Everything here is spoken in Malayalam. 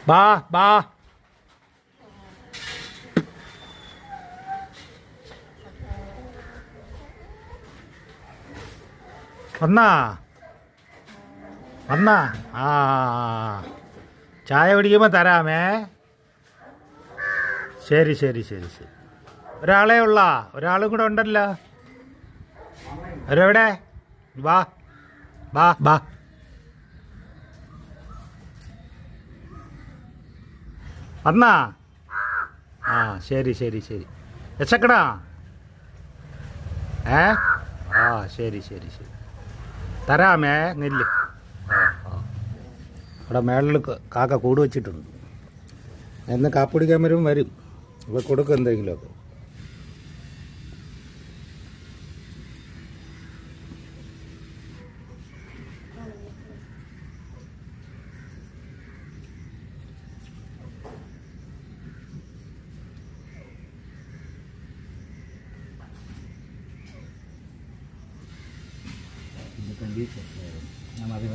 ബാ ബാ വന്നാ വന്നാ ആ ചായ കുടിക്കുമ്പോൾ തരാമേ. ശരി ശരി ശരി ശരി. ഒരാളേ ഉള്ള ഒരാളും കൂടെ ഉണ്ടല്ലോ. അവരെവിടെ? വാ വാ വാ. വന്നാ ആ ശരി ശരി ശരി. വിശക്കടാ? ആ ശരി ശരി ശരി. തരാമേ നെല്ല്. അവിടെ മേളിൽ കാക്ക കൂട് വെച്ചിട്ടുണ്ട്. എന്ന് കാപ്പിടിക്കാൻ വരും. അപ്പോൾ കൊടുക്കും എന്തെങ്കിലുമൊക്കെ. ഞാൻ മതി.